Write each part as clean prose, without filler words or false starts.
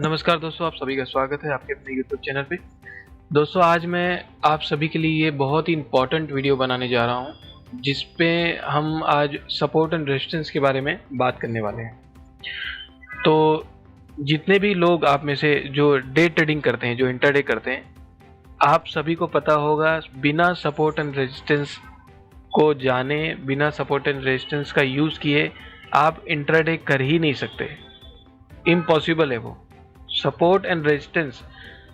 नमस्कार दोस्तों, आप सभी का स्वागत है आपके अपने YouTube चैनल पे। दोस्तों, आज मैं आप सभी के लिए ये बहुत ही इम्पोर्टेंट वीडियो बनाने जा रहा हूँ, जिस पे हम आज सपोर्ट एंड रेजिस्टेंस के बारे में बात करने वाले हैं। तो जितने भी लोग आप में से जो डे ट्रेडिंग करते हैं, जो इंटरडे करते हैं, आप सभी को पता होगा बिना सपोर्ट एंड रेजिस्टेंस को जाने, बिना सपोर्ट एंड रेजिस्टेंस का यूज़ किए आप इंट्राडे कर ही नहीं सकते। इम्पॉसिबल है वो। सपोर्ट एंड रेजिस्टेंस,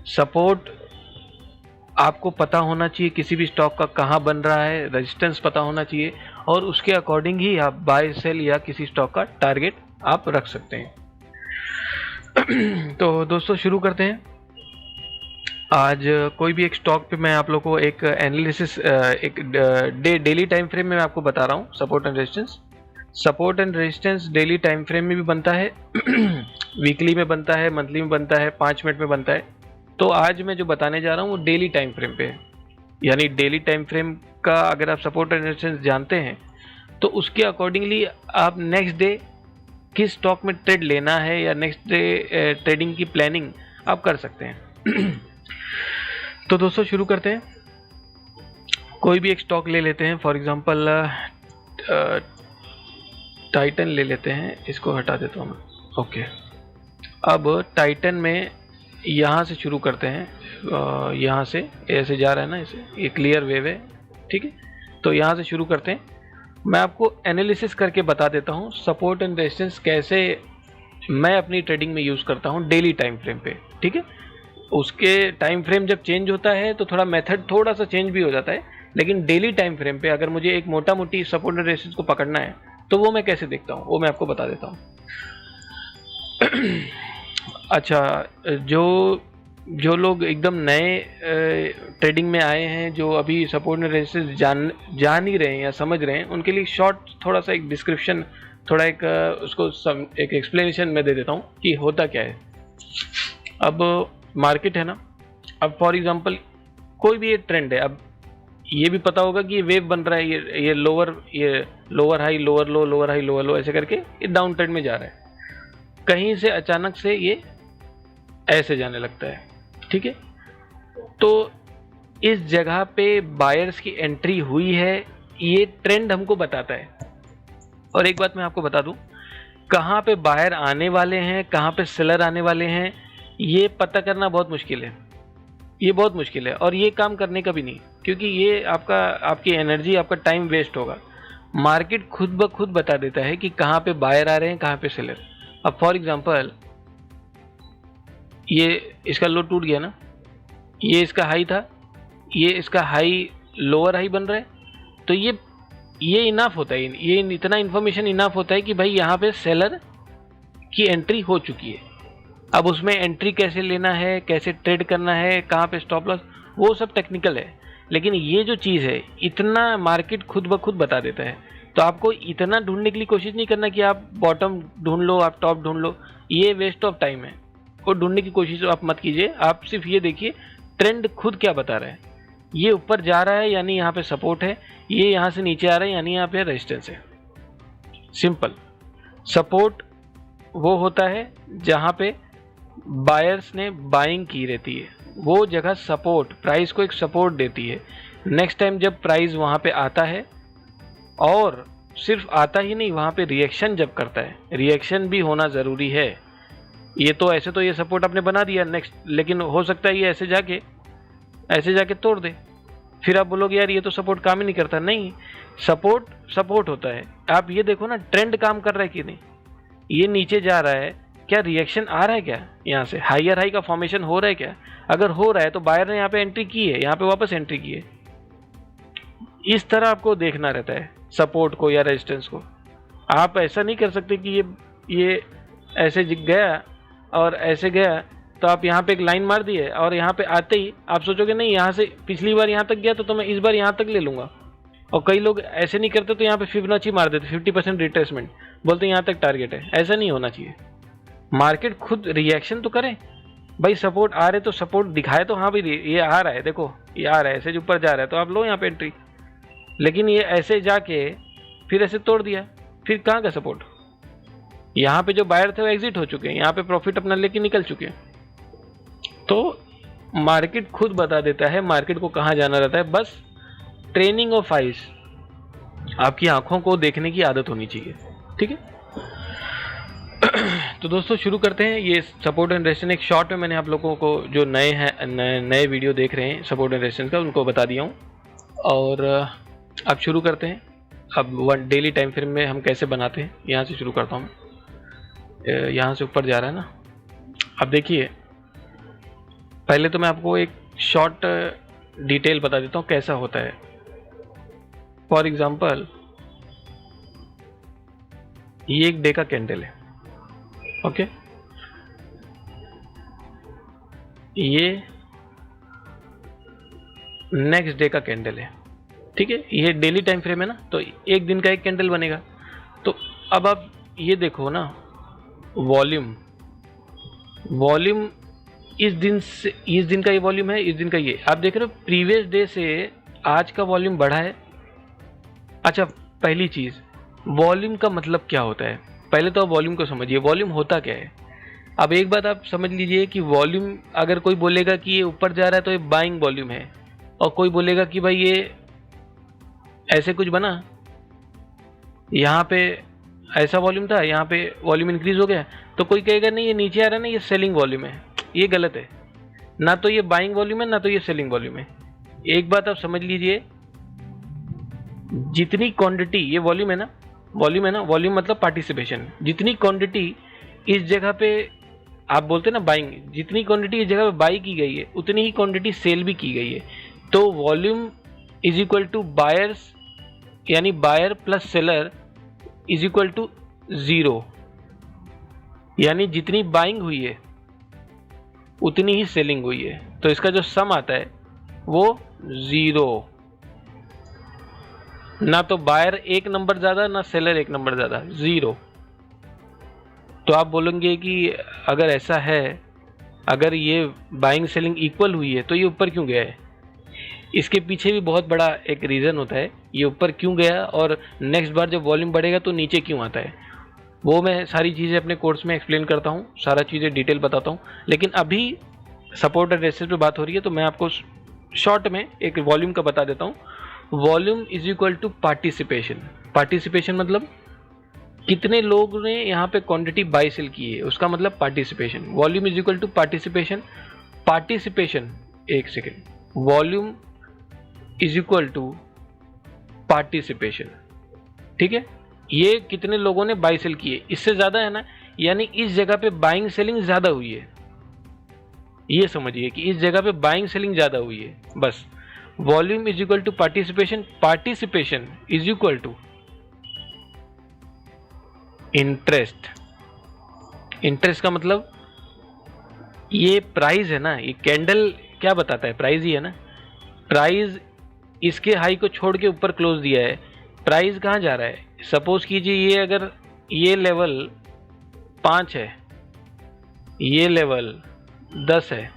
सपोर्ट आपको पता होना चाहिए किसी भी स्टॉक का कहाँ बन रहा है, रेजिस्टेंस पता होना चाहिए और उसके अकॉर्डिंग ही आप बाय सेल या किसी स्टॉक का टारगेट आप रख सकते हैं। तो दोस्तों शुरू करते हैं। आज कोई भी एक स्टॉक पे मैं आप लोगों को एक एनालिसिस, एक डेली टाइम फ्रेम में मैं आपको बता रहा हूँ support and resistance. Support and resistance daily time frame में भी बनता है, वीकली में बनता है, मंथली में बनता है, 5 मिनट में बनता है। तो आज मैं जो बताने जा रहा हूँ वो डेली टाइम फ्रेम पे है। यानी डेली टाइम फ्रेम का अगर आप सपोर्ट एंड रेजिस्टेंस जानते हैं तो उसके अकॉर्डिंगली आप नेक्स्ट डे किस स्टॉक में ट्रेड लेना है या नेक्स्ट डे ट्रेडिंग की प्लानिंग आप कर सकते हैं। तो दोस्तों शुरू करते हैं। कोई भी एक स्टॉक ले लेते हैं, फॉर एग्जांपल टाइटन ले लेते हैं, इसको हटा देता हूँ मैं। ओके, अब टाइटन में यहाँ से शुरू करते हैं। यहाँ से ऐसे जा रहा है ना, इसे ये क्लियर वेव है, ठीक है। तो यहाँ से शुरू करते हैं। मैं आपको एनालिसिस करके बता देता हूँ सपोर्ट एंड रेजिस्टेंस कैसे मैं अपनी ट्रेडिंग में यूज़ करता हूँ डेली टाइम फ्रेम पे, ठीक है। उसके टाइम फ्रेम जब चेंज होता है तो थोड़ा मेथड थोड़ा सा चेंज भी हो जाता है, लेकिन डेली टाइम फ्रेम पे अगर मुझे एक मोटा मोटी सपोर्ट एंड रेजिस्टेंस को पकड़ना है तो वो मैं कैसे देखता हूँ वो मैं आपको बता देता हूँ। अच्छा, जो लोग एकदम नए ट्रेडिंग में आए हैं, जो अभी सपोर्ट एंड रेजिस्टेंस जान ही रहे हैं या समझ रहे हैं, उनके लिए शॉर्ट थोड़ा सा एक डिस्क्रिप्शन, थोड़ा एक उसको एक एक्सप्लेनेशन मैं दे देता हूँ कि होता क्या है। अब मार्केट है ना, अब फॉर एग्जांपल कोई भी ये ट्रेंड है, अब ये भी पता होगा कि ये वेव बन रहा है, ये लोअर हाई लोअर लो, लोअर हाई लोअर लो, ऐसे करके ये डाउन ट्रेंड में जा रहा है। कहीं से अचानक से ये ऐसे जाने लगता है, ठीक है। तो इस जगह पे बायर्स की एंट्री हुई है, ये ट्रेंड हमको बताता है। और एक बात मैं आपको बता दूं, कहाँ पे बायर आने वाले हैं, कहाँ पे सेलर आने वाले हैं, ये पता करना बहुत मुश्किल है। ये बहुत मुश्किल है और ये काम करने का भी नहीं, क्योंकि ये आपकी एनर्जी, आपका टाइम वेस्ट होगा। मार्केट खुद ब खुद बता देता है कि कहाँ पे बायर आ रहे हैं, कहाँ पे सेलर। अब फॉर एग्जांपल ये इसका लो टूट गया ना, ये इसका हाई था, ये इसका हाई लोअर हाई बन रहा है, तो ये इनफ होता है, ये इतना इन्फॉर्मेशन इनफ होता है कि भाई यहाँ पे सेलर की एंट्री हो चुकी है। अब उसमें एंट्री कैसे लेना है, कैसे ट्रेड करना है, कहाँ पे स्टॉप लॉस, वो सब टेक्निकल है, लेकिन ये जो चीज़ है इतना मार्केट खुद ब खुद बता देता है। तो आपको इतना ढूंढने के लिए कोशिश नहीं करना कि आप बॉटम ढूंढ लो, आप टॉप ढूंढ लो, ये वेस्ट ऑफ टाइम है। वो ढूंढने की कोशिश आप मत कीजिए, आप सिर्फ ये देखिए ट्रेंड खुद क्या बता रहा है। ये ऊपर जा रहा है यानी यहाँ पे सपोर्ट है, ये यहाँ से नीचे आ रहा है यानी यहाँ पे रेजिस्टेंस है। सिंपल। सपोर्ट वो होता है जहाँ पे बायर्स ने बाइंग की रहती है, वो जगह सपोर्ट, प्राइस को एक सपोर्ट देती है। नेक्स्ट टाइम जब प्राइस वहाँ पे आता है, और सिर्फ आता ही नहीं, वहाँ पे रिएक्शन जब करता है, रिएक्शन भी होना ज़रूरी है। ये तो ऐसे तो ये सपोर्ट आपने बना दिया नेक्स्ट, लेकिन हो सकता है ये ऐसे जाके तोड़ दे, फिर आप बोलोगे यार ये तो सपोर्ट काम ही नहीं करता। नहीं, सपोर्ट होता है। आप ये देखो ना, ट्रेंड काम कर रहा है कि नहीं, ये नीचे जा रहा है, क्या रिएक्शन आ रहा है, क्या यहाँ से हायर हाई का फॉर्मेशन हो रहा है क्या? अगर हो रहा है तो बायर ने यहाँ पे एंट्री की है, यहाँ पे वापस एंट्री की है। इस तरह आपको देखना रहता है सपोर्ट को या रेजिस्टेंस को। आप ऐसा नहीं कर सकते कि ये ऐसे गया और ऐसे गया तो आप यहाँ पे एक लाइन मार दिए और यहाँ पे आते ही आप सोचोगे नहीं, यहाँ से पिछली बार यहाँ तक गया तो मैं इस बार यहाँ तक ले लूँगा। और कई लोग ऐसे नहीं करते, तो यहाँ पे फिबोनाची मार देते, 50% रिट्रेसमेंट, बोलते यहाँ तक टारगेट है। ऐसा नहीं होना चाहिए। मार्केट खुद रिएक्शन तो करे भाई, सपोर्ट आ रहे तो सपोर्ट दिखाए तो हाँ भाई ये आ रहा है, देखो ये आ रहा है, ऐसे जो ऊपर जा रहा है तो आप लो यहाँ पे एंट्री। लेकिन ये ऐसे जाके फिर ऐसे तोड़ दिया, फिर कहाँ का सपोर्ट? यहाँ पे जो बायर थे वो एग्जिट हो चुके हैं, यहाँ पे प्रॉफिट अपना लेके निकल चुके हैं। तो मार्केट खुद बता देता है मार्केट को कहाँ जाना रहता है, बस ट्रेनिंग ऑफ आइज, आपकी आंखों को देखने की आदत होनी चाहिए। ठीक है, तो दोस्तों शुरू करते हैं। ये सपोर्ट एंड रेजिस्टेंस एक शॉर्ट में मैंने आप लोगों को जो नए हैं नए वीडियो देख रहे हैं सपोर्ट एंड रेजिस्टेंस का, उनको बता दिया हूँ। और अब शुरू करते हैं। अब डेली टाइम फ्रेम में हम कैसे बनाते हैं, यहाँ से शुरू करता हूँ। यहाँ से ऊपर जा रहा है ना। अब देखिए, पहले तो मैं आपको एक शॉर्ट डिटेल बता देता हूँ कैसा होता है। फॉर एग्जांपल, ये एक डे का कैंडल है, ओके। ये नेक्स्ट डे का कैंडल है, ठीक है। ये डेली टाइम फ्रेम है ना, तो एक दिन का एक कैंडल बनेगा। तो अब आप ये देखो ना, वॉल्यूम इस दिन का ये वॉल्यूम है, इस दिन का ये आप देख रहे हो। प्रीवियस डे से आज का वॉल्यूम बढ़ा है। अच्छा, पहली चीज, वॉल्यूम का मतलब क्या होता है, पहले तो आप वॉल्यूम को समझिए। वॉल्यूम होता क्या है? अब एक बात आप समझ लीजिए कि वॉल्यूम, अगर कोई बोलेगा कि ये ऊपर जा रहा है तो ये बाइंग वॉल्यूम है, और कोई बोलेगा कि भाई ये ऐसे कुछ बना, यहाँ पे ऐसा वॉल्यूम था, यहाँ पे वॉल्यूम इंक्रीज हो गया, तो कोई कहेगा नहीं ये नीचे आ रहा है ना, ये सेलिंग वॉल्यूम है। ये गलत है, ना तो ये बाइंग वॉल्यूम है ना तो ये सेलिंग वॉल्यूम है। एक बात आप समझ लीजिए, जितनी क्वांटिटी, ये वॉल्यूम है ना, वॉल्यूम मतलब पार्टिसिपेशन। जितनी क्वांटिटी इस जगह पे आप बोलते हैं ना बाइंग, जितनी क्वांटिटी इस जगह पे बाई की गई है उतनी ही क्वांटिटी सेल भी की गई है। तो volume is equal to buyers, यानी buyer plus seller is equal to 0, यानी जितनी बाइंग हुई है उतनी ही सेलिंग हुई है। तो इसका जो सम आता है वो 0, ना तो बायर एक नंबर ज्यादा ना सेलर एक नंबर ज्यादा, 0। तो आप बोलेंगे कि अगर ऐसा है, अगर ये बाइंग सेलिंग इक्वल हुई है तो ये ऊपर क्यों गया है? इसके पीछे भी बहुत बड़ा एक रीज़न होता है, ये ऊपर क्यों गया और नेक्स्ट बार जब वॉल्यूम बढ़ेगा तो नीचे क्यों आता है। वो मैं सारी चीज़ें अपने कोर्स में एक्सप्लेन करता हूँ, सारा चीज़ें डिटेल बताता हूँ। लेकिन अभी सपोर्ट एंड रेजिस्टेंस पे बात हो रही है, तो मैं आपको शॉर्ट में एक वॉल्यूम का बता देता हूँ। Volume is equal to participation. Participation मतलब कितने लोग ने यहाँ पे क्वांटिटी बाई सेल की है, उसका मतलब participation. Volume is equal to participation. Participation, एक second, volume is equal to participation, ठीक है। ये कितने लोगों ने बाई सेल की है, इससे ज्यादा है ना, यानी इस जगह पे बाइंग सेलिंग ज्यादा हुई है। ये समझिए कि इस जगह पे बाइंग सेलिंग ज्यादा हुई है, बस। Volume is equal to participation. Participation is equal to interest. Interest का मतलब ये प्राइस है ना, ये कैंडल क्या बताता है, प्राइस ही है ना। प्राइस इसके हाई को छोड़ के ऊपर क्लोज दिया है, प्राइस कहाँ जा रहा है? सपोज कीजिए ये अगर ये लेवल 5 है, ये लेवल 10 है,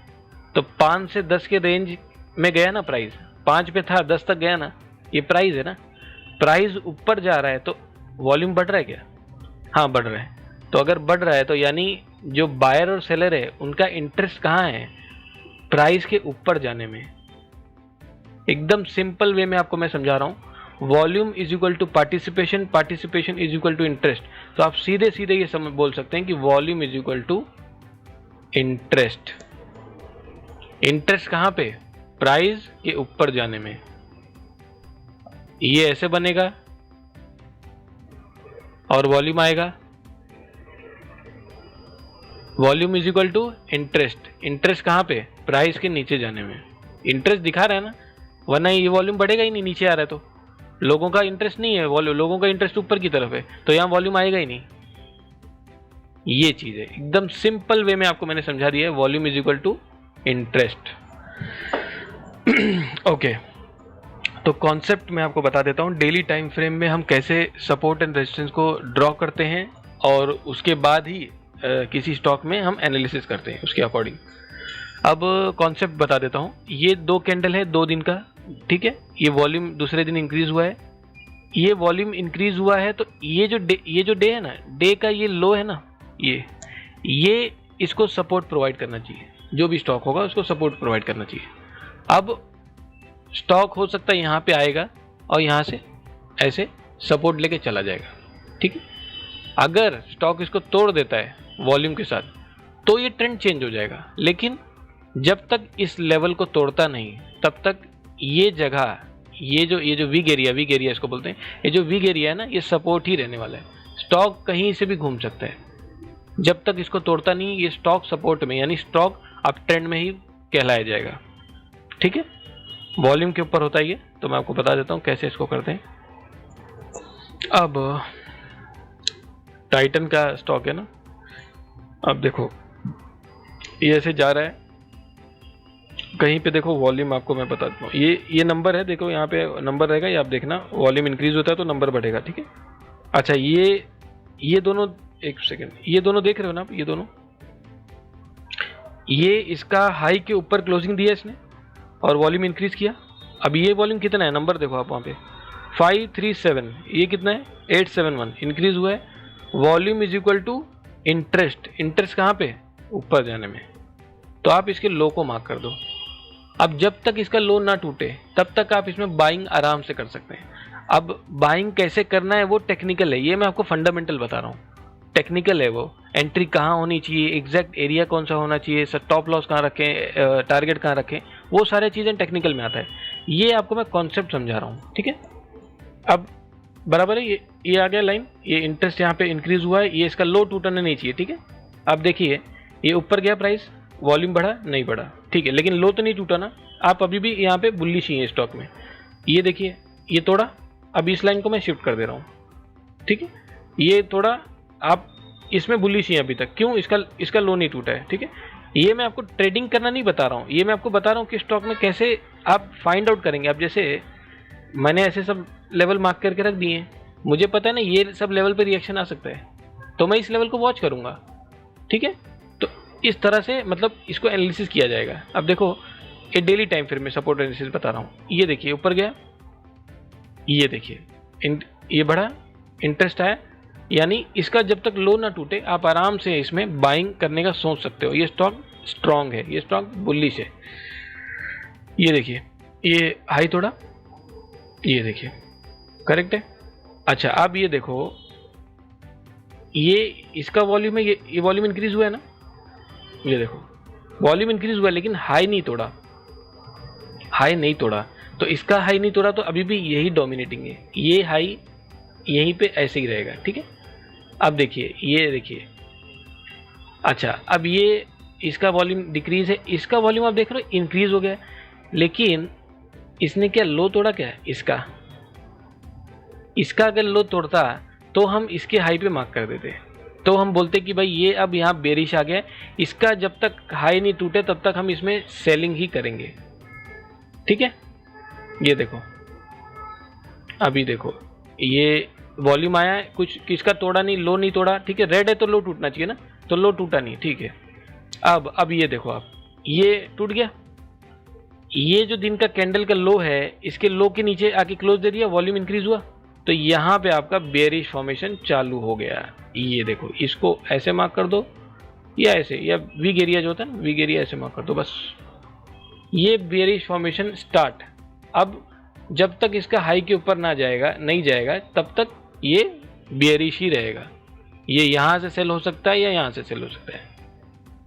तो 5 से 10 के रेंज में गया ना प्राइस, 5 पे था 10 तक गया ना, ये प्राइस है ना। प्राइस ऊपर जा रहा है तो वॉल्यूम बढ़ रहा है क्या? हाँ, बढ़ रहा है। तो अगर बढ़ रहा है तो यानी जो बायर और सेलर है उनका इंटरेस्ट कहाँ है? प्राइस के ऊपर जाने में। एकदम सिंपल वे में आपको मैं समझा रहा हूँ। Volume is equal to participation, participation is equal to interest. तो आप सीधे सीधे ये बोल सकते हैं कि volume is equal to interest. Interest कहाँ पे? प्राइस के ऊपर जाने में। ये ऐसे बनेगा और वॉल्यूम आएगा, volume is equal to interest. Interest कहाँ पे? प्राइस के नीचे जाने में। इंटरेस्ट दिखा रहा है ना, वरना ये वॉल्यूम बढ़ेगा ही नहीं, नीचे आ रहा है तो। लोगों का इंटरेस्ट नहीं है, वॉल्यूम, लोगों का इंटरेस्ट ऊपर की तरफ है, तो यहाँ वॉल्यूम आएगा ही नहीं। ये चीज है, एकदम सिंपल वे में आपको मैंने समझा दिया है। Volume is equal to interest. Okay, तो कॉन्सेप्ट मैं आपको बता देता हूँ। डेली टाइम फ्रेम में हम कैसे सपोर्ट एंड रेजिस्टेंस को ड्रॉ करते हैं और उसके बाद ही किसी स्टॉक में हम एनालिसिस करते हैं उसके अकॉर्डिंग। अब कॉन्सेप्ट बता देता हूँ। ये 2 कैंडल है 2 दिन का, ठीक है। ये वॉल्यूम दूसरे दिन इंक्रीज हुआ है, ये वॉल्यूम इंक्रीज हुआ है तो ये जो डे है ना, डे का ये लो है ना, ये इसको सपोर्ट प्रोवाइड करना चाहिए, जो भी स्टॉक होगा उसको सपोर्ट प्रोवाइड करना चाहिए। अब स्टॉक हो सकता है यहाँ पे आएगा और यहाँ से ऐसे सपोर्ट लेके चला जाएगा, ठीक है। अगर स्टॉक इसको तोड़ देता है वॉल्यूम के साथ तो ये ट्रेंड चेंज हो जाएगा, लेकिन जब तक इस लेवल को तोड़ता नहीं तब तक ये जगह, ये जो वीक एरिया इसको बोलते हैं, ये जो वीक एरिया है ना, ये सपोर्ट ही रहने वाला है। स्टॉक कहीं से भी घूम सकता है, जब तक इसको तोड़ता नहीं ये स्टॉक सपोर्ट में, यानी स्टॉक अप ट्रेंड में ही कहलाया जाएगा, ठीक है। वॉल्यूम के ऊपर होता है ये, तो मैं आपको बता देता हूँ कैसे इसको करते हैं। अब टाइटन का स्टॉक है ना, अब देखो ये ऐसे जा रहा है, कहीं पे देखो वॉल्यूम आपको मैं बता देता हूँ, ये नंबर है, देखो यहाँ पे नंबर रहेगा, ये आप देखना वॉल्यूम इंक्रीज होता है तो नंबर बढ़ेगा, ठीक है। अच्छा ये दोनों, एक सेकेंड, ये दोनों देख रहे हो ना आप, ये दोनों, ये इसका हाई के ऊपर क्लोजिंग दिया इसने और वॉल्यूम इंक्रीज किया। अब ये वॉल्यूम कितना है, नंबर देखो आप वहाँ पे 537, ये कितना है 871, इंक्रीज हुआ है। Volume is equal to interest कहाँ पे, ऊपर जाने में, तो आप इसके लो को मार्क कर दो। अब जब तक इसका लो ना टूटे तब तक आप इसमें बाइंग आराम से कर सकते हैं। अब बाइंग कैसे करना है वो टेक्निकल है, ये मैं आपको फंडामेंटल बता रहा हूँ, टेक्निकल है वो। एंट्री कहाँ होनी चाहिए, एग्जैक्ट एरिया कौन सा होना चाहिए, स्टॉप लॉस कहाँ रखें, टारगेट कहाँ रखें, वो सारे चीज़ें टेक्निकल में आता है। ये आपको मैं कॉन्सेप्ट समझा रहा हूँ, ठीक है। अब बराबर है, ये आ गया लाइन, ये इंटरेस्ट यहाँ पे इंक्रीज हुआ है, ये इसका लो टूटना नहीं चाहिए, ठीक है। अब देखिए ये ऊपर गया प्राइस, वॉल्यूम बढ़ा नहीं बढ़ा, ठीक है, लेकिन लो तो नहीं टूटा ना, आप अभी भी यहाँ पे बुलिश ही है स्टॉक में। ये देखिए ये तोड़ा, अब इस लाइन को मैं शिफ्ट कर दे रहा हूँ, ठीक है। ये थोड़ा आप इसमें बुलिश ही है अभी तक, क्यों, इसका लो नहीं टूटा है, ठीक है। ये मैं आपको ट्रेडिंग करना नहीं बता रहा हूँ, ये मैं आपको बता रहा हूँ कि स्टॉक में कैसे आप फाइंड आउट करेंगे। अब जैसे मैंने ऐसे सब लेवल मार्क करके रख दिए हैं, मुझे पता है ना ये सब लेवल पे रिएक्शन आ सकता है, तो मैं इस लेवल को वॉच करूँगा, ठीक है। तो इस तरह से मतलब इसको एनालिसिस किया जाएगा। अब देखो ये डेली टाइम फ्रेम में सपोर्ट एनालिसिस बता रहा हूँ, ये देखिए ऊपर गया, ये देखिए ये बढ़ा, इंटरेस्ट आया, यानी इसका जब तक लो ना टूटे आप आराम से इसमें बाइंग करने का सोच सकते हो। ये स्टॉक स्ट्रांग है, ये स्टॉक बुलिश है। ये देखिए ये हाई तोड़ा, ये देखिए करेक्ट है। अच्छा अब ये देखो ये इसका वॉल्यूम है, ये वॉल्यूम इंक्रीज हुआ है ना, ये देखो वॉल्यूम इंक्रीज हुआ है लेकिन हाई नहीं तोड़ा, हाई नहीं तोड़ा, तो इसका हाई नहीं तोड़ा तो अभी भी यही डोमिनेटिंग है, ये हाई यहीं पे ऐसे ही रहेगा, ठीक है। अब देखिए ये देखिए, अच्छा अब ये इसका वॉल्यूम डिक्रीज है, इसका वॉल्यूम आप देख रहे हो इंक्रीज हो गया, लेकिन इसने क्या लो तोड़ा, क्या इसका अगर लो तोड़ता तो हम इसके हाई पे मार्क कर देते, तो हम बोलते कि भाई ये अब यहाँ बेरिश आ गया, इसका जब तक हाई नहीं टूटे तब तक हम इसमें सेलिंग ही करेंगे, ठीक है। ये देखो अभी देखो ये वॉल्यूम आया है, कुछ किसका तोड़ा नहीं, लो नहीं तोड़ा, ठीक है। रेड है तो लो टूटना चाहिए ना, तो लो टूटा नहीं, ठीक है। अब ये देखो आप, ये टूट गया, ये जो दिन का कैंडल का लो है इसके लो के नीचे आके क्लोज दे दिया, वॉल्यूम इंक्रीज हुआ, तो यहाँ पे आपका बेरिश फॉर्मेशन चालू हो गया। ये देखो इसको ऐसे मार्क कर दो या ऐसे, या वीक एरिया जो होता है ना, वीक एरिया ऐसे मार्क कर दो, बस ये बेरिश फॉर्मेशन स्टार्ट। अब जब तक इसका हाई के ऊपर ना जाएगा, नहीं जाएगा, तब तक ये बेरिश ही रहेगा। ये यहाँ से सेल हो सकता है या यहाँ से सेल हो सकता है।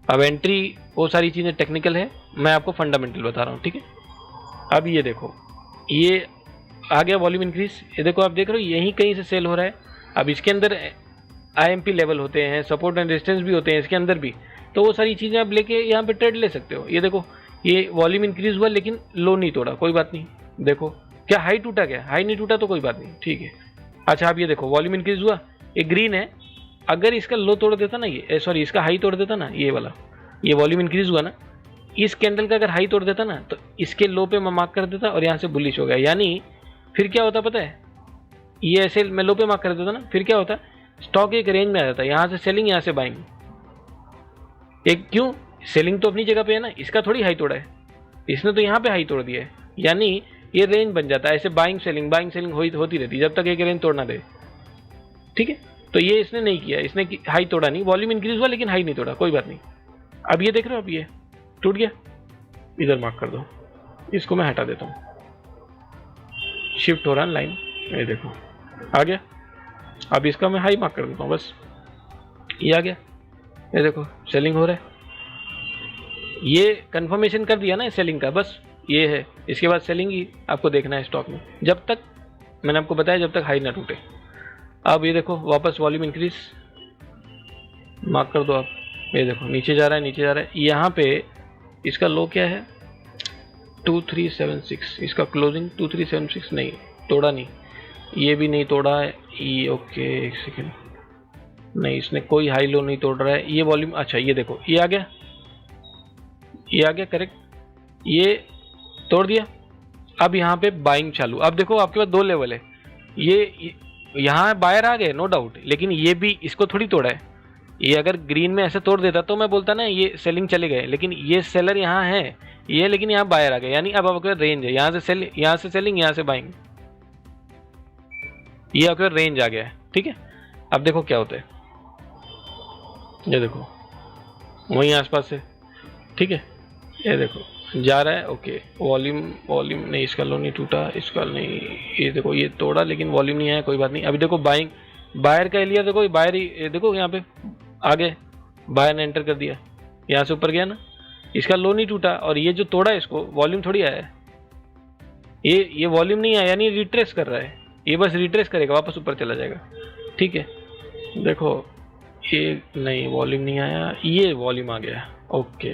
अब एंट्री वो सारी चीज़ें टेक्निकल है, मैं आपको फंडामेंटल बता रहा हूँ, ठीक है। अब ये देखो ये आ गया वॉल्यूम इंक्रीज, ये देखो आप देख रहे हो यहीं कहीं से सेल हो रहा है। अब इसके अंदर IMP लेवल होते हैं, सपोर्ट एंड रेजिस्टेंस भी होते हैं इसके अंदर भी, तो वो सारी चीज़ें आप लेके यहाँ पे ट्रेड ले सकते हो। ये देखो ये वॉल्यूम इंक्रीज हुआ लेकिन लो नहीं तोड़ा, कोई बात नहीं। देखो क्या हाई टूटा, क्या हाई नहीं टूटा तो कोई बात नहीं, ठीक है। अच्छा आप ये देखो वॉल्यूम इंक्रीज हुआ, ये ग्रीन है, अगर इसका लो तोड़ देता ना, ये सॉरी इसका हाई तोड़ देता ना, ये वाला, ये वॉल्यूम इंक्रीज हुआ ना, इस कैंडल का अगर हाई तोड़ देता ना तो इसके लो पे मैं मार्क कर देता और यहाँ से बुलिश हो गया। यानी फिर क्या होता पता है, ये ऐसे मैं लो पे मार्क कर देता ना, फिर क्या होता, स्टॉक एक रेंज में आ जाता है, यहाँ से सेलिंग यहाँ से बाइंग। एक क्यों, सेलिंग तो अपनी जगह पे है ना, इसका थोड़ी हाई तोड़ा है, इसने तो यहाँ पे हाई तोड़ दिया है, यानी ये रेंज बन जाता है। ऐसे बाइंग सेलिंग होती रहती है जब तक एक रेंज तोड़ना दे, ठीक है। तो ये इसने नहीं किया, इसने हाई तोड़ा नहीं, वॉल्यूम इंक्रीज हुआ लेकिन हाई नहीं तोड़ा, कोई बात नहीं। अब ये देख रहे हो, अब ये टूट गया, इधर मार्क कर दो, इसको मैं हटा देता हूँ, शिफ्ट हो रहा है लाइन, ये देखो आ गया। अब इसका मैं हाई मार्क कर देता हूँ, बस ये आ गया, ये देखो सेलिंग हो रहा है। ये कंफर्मेशन कर दिया ना सेलिंग का, बस ये है। इसके बाद सेलिंग ही आपको देखना है स्टॉक में, जब तक मैंने आपको बताया जब तक हाई ना टूटे। अब ये देखो वापस वॉल्यूम इंक्रीज, मार्क कर दो आप, ये देखो नीचे जा रहा है, नीचे जा रहा है। यहाँ पे इसका लो क्या है 2376, इसका क्लोजिंग 2376, नहीं तोड़ा नहीं, ये भी नहीं तोड़ा है ये, ओके एक सेकेंड, नहीं इसने कोई हाई लो नहीं तोड़ रहा है। ये वॉल्यूम, अच्छा ये देखो ये आ गया, ये आ गया करेक्ट, ये तोड़ दिया। अब यहाँ पे बाइंग चालू। अब देखो आपके पास दो लेवल है, ये यहाँ बायर आ गए नो डाउट, लेकिन ये भी इसको थोड़ी तोड़ा है। ये अगर ग्रीन में ऐसे तोड़ देता तो मैं बोलता ना ये सेलिंग चले गए, लेकिन ये सेलर यहाँ है ये, लेकिन यहाँ बायर आ गए, यानी अब आपके रेंज है, यहाँ से सेलिंग, यहाँ से बाइंग, ये आपके रेंज आ गया है, ठीक है। अब देखो क्या होता है, ये देखो वहीं आसपास से, ठीक है, ये देखो जा रहा है, ओके। वॉल्यूम नहीं, इसका लो नहीं टूटा, इसका नहीं, ये देखो ये तोड़ा लेकिन वॉल्यूम नहीं आया, कोई बात नहीं। अभी देखो बाइंग, बायर का एरिया देखो, बायर ही देखो यहाँ पे आ गए, बायर ने एंटर कर दिया, यहाँ से ऊपर गया ना, इसका लो नहीं टूटा, और ये जो तोड़ा इसको वॉल्यूम थोड़ी आया है, ये वॉल्यूम नहीं आया, यानी रिट्रेस कर रहा है, ये बस रिट्रेस करेगा, वापस ऊपर चला जाएगा, ठीक है। देखो ये नहीं, वॉल्यूम नहीं आया, ये वॉल्यूम आ गया, ओके।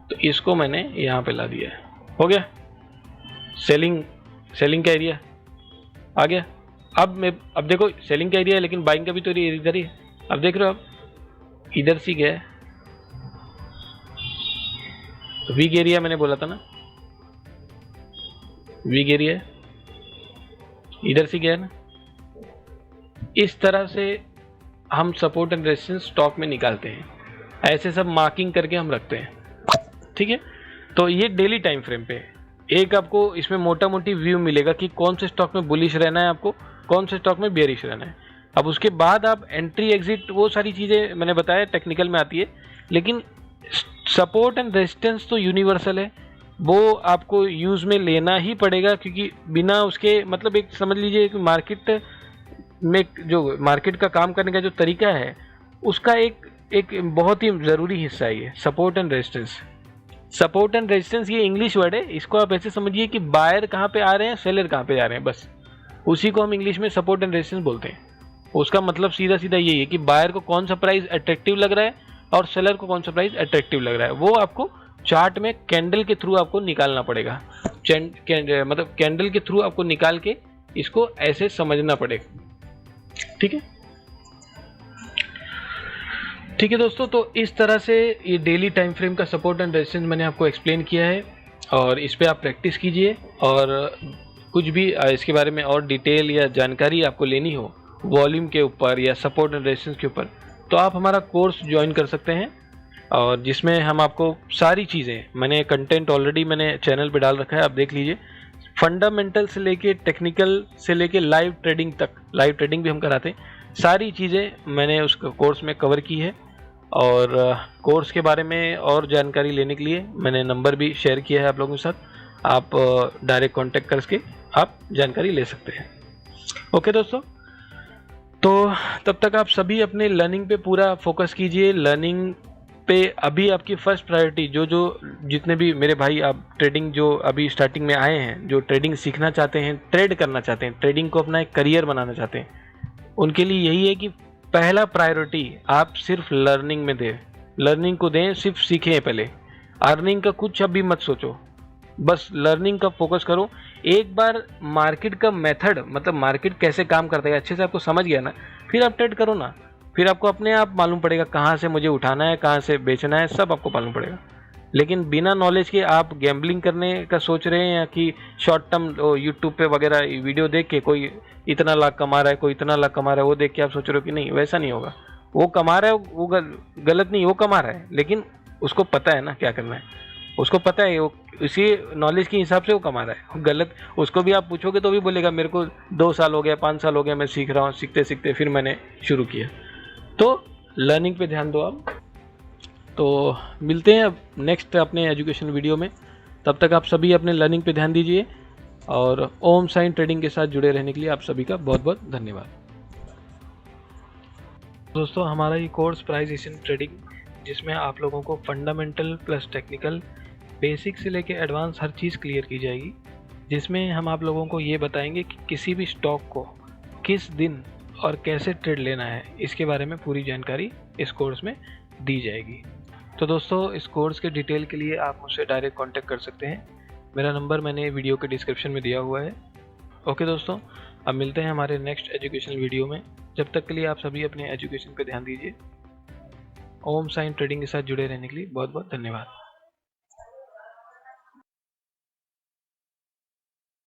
तो इसको मैंने यहाँ पे ला दिया है, हो गया सेलिंग का एरिया आ गया। अब देखो सेलिंग का एरिया है, लेकिन बाइंग का भी तो इधर ही है। अब देख रहे हो आप इधर से गया, वीक एरिया मैंने बोला था ना, वीक एरिया इधर से गया ना। इस तरह से हम सपोर्ट एंड रेजिस्टेंस स्टॉक में निकालते हैं, ऐसे सब मार्किंग करके हम रखते हैं, ठीक है। तो ये डेली टाइम फ्रेम पे एक आपको इसमें मोटा मोटी व्यू मिलेगा कि कौन से स्टॉक में बुलिश रहना है आपको, कौन से स्टॉक में बेरिश रहना है। अब उसके बाद आप एंट्री एग्जिट वो सारी चीज़ें मैंने बताया टेक्निकल में आती है, लेकिन सपोर्ट एंड रेजिस्टेंस तो यूनिवर्सल है, वो आपको यूज़ में लेना ही पड़ेगा, क्योंकि बिना उसके मतलब एक समझ लीजिए कि मार्केट में जो मार्केट का काम करने का जो तरीका है उसका एक बहुत ही ज़रूरी हिस्सा है ये support and resistance. Support and resistance ये इंग्लिश वर्ड है, इसको आप ऐसे समझिए कि बायर कहाँ पे आ रहे हैं, सेलर कहाँ पे जा रहे हैं, बस उसी को हम इंग्लिश में सपोर्ट एंड रेजिस्टेंस बोलते हैं। उसका मतलब सीधा सीधा यही है कि बायर को कौन सा प्राइस अट्रैक्टिव लग रहा है और सेलर को कौन सा प्राइस अट्रैक्टिव लग रहा है, वो आपको चार्ट में कैंडल के थ्रू आपको निकालना पड़ेगा। मतलब कैंडल के थ्रू आपको निकाल के इसको ऐसे समझना पड़ेगा, ठीक है। ठीक है दोस्तों, तो इस तरह से ये डेली टाइम फ्रेम का सपोर्ट एंड रेजिस्टेंस मैंने आपको एक्सप्लेन किया है, और इस पे आप प्रैक्टिस कीजिए। और कुछ भी इसके बारे में और डिटेल या जानकारी आपको लेनी हो वॉल्यूम के ऊपर या सपोर्ट एंड रेजिस्टेंस के ऊपर, तो आप हमारा कोर्स ज्वाइन कर सकते हैं, और जिसमें हम आपको सारी चीज़ें, मैंने कंटेंट ऑलरेडी मैंने चैनल पे डाल रखा है, आप देख लीजिए। फंडामेंटल से लेके टेक्निकल से लेके लाइव ट्रेडिंग तक, लाइव ट्रेडिंग भी हम कराते हैं, सारी चीज़ें मैंने उस कोर्स में कवर की है। और कोर्स के बारे में और जानकारी लेने के लिए मैंने नंबर भी शेयर किया है आप लोगों के साथ, आप डायरेक्ट कांटेक्ट करके आप जानकारी ले सकते हैं। ओके दोस्तों, तो तब तक आप सभी अपने लर्निंग पे पूरा फोकस कीजिए। लर्निंग पे अभी आपकी फर्स्ट प्रायोरिटी, जो जितने भी मेरे भाई आप ट्रेडिंग जो अभी स्टार्टिंग में आए हैं, जो ट्रेडिंग सीखना चाहते हैं, ट्रेड करना चाहते हैं, ट्रेडिंग को अपना एक करियर बनाना चाहते हैं, उनके लिए यही है कि पहला प्रायोरिटी आप सिर्फ लर्निंग में दें, लर्निंग को दें, सिर्फ सीखें पहले। अर्निंग का कुछ अभी मत सोचो, बस लर्निंग का फोकस करो। एक बार मार्केट का मेथड, मतलब मार्केट कैसे काम करता है अच्छे से आपको समझ गया ना, फिर आप ट्रेड करो ना, फिर आपको अपने आप मालूम पड़ेगा कहाँ से मुझे उठाना है, कहाँ से बेचना है, सब आपको मालूम पड़ेगा। लेकिन बिना नॉलेज के आप गैम्बलिंग करने का सोच रहे हैं, या कि शॉर्ट टर्म यूट्यूब पे वगैरह वीडियो देख के कोई इतना लाख कमा रहा है, कोई इतना लाख कमा रहा है, वो देख के आप सोच रहे हो कि नहीं वैसा नहीं होगा, वो कमा रहा है, वो गलत नहीं, वो कमा रहा है, लेकिन उसको पता है ना क्या करना है। उसको पता है वो इसी नॉलेज के हिसाब से वो कमा रहा है। गलत उसको भी आप पूछोगे तो भी बोलेगा मेरे को 2 साल हो गया, 5 साल हो गया, मैं सीख रहा हूँ, सीखते सीखते फिर मैंने शुरू किया। तो लर्निंग पे ध्यान दो आप। तो मिलते हैं अब नेक्स्ट अपने एजुकेशन वीडियो में। तब तक आप सभी अपने लर्निंग पे ध्यान दीजिए और ओम साइन ट्रेडिंग के साथ जुड़े रहने के लिए आप सभी का बहुत बहुत धन्यवाद। दोस्तों, हमारा ये कोर्स प्राइस एक्शन ट्रेडिंग, जिसमें आप लोगों को फंडामेंटल प्लस टेक्निकल, बेसिक से लेके एडवांस हर चीज़ क्लियर की जाएगी, जिसमें हम आप लोगों को ये बताएंगे कि किसी भी स्टॉक को किस दिन और कैसे ट्रेड लेना है, इसके बारे में पूरी जानकारी इस कोर्स में दी जाएगी। तो दोस्तों, इस कोर्स के डिटेल के लिए आप मुझसे डायरेक्ट कांटेक्ट कर सकते हैं। मेरा नंबर मैंने वीडियो के डिस्क्रिप्शन में दिया हुआ है। ओके दोस्तों, अब मिलते हैं हमारे नेक्स्ट एजुकेशनल वीडियो में। जब तक के लिए आप सभी अपने एजुकेशन पे ध्यान दीजिए। ओम साइन ट्रेडिंग के साथ जुड़े रहने के लिए बहुत बहुत धन्यवाद।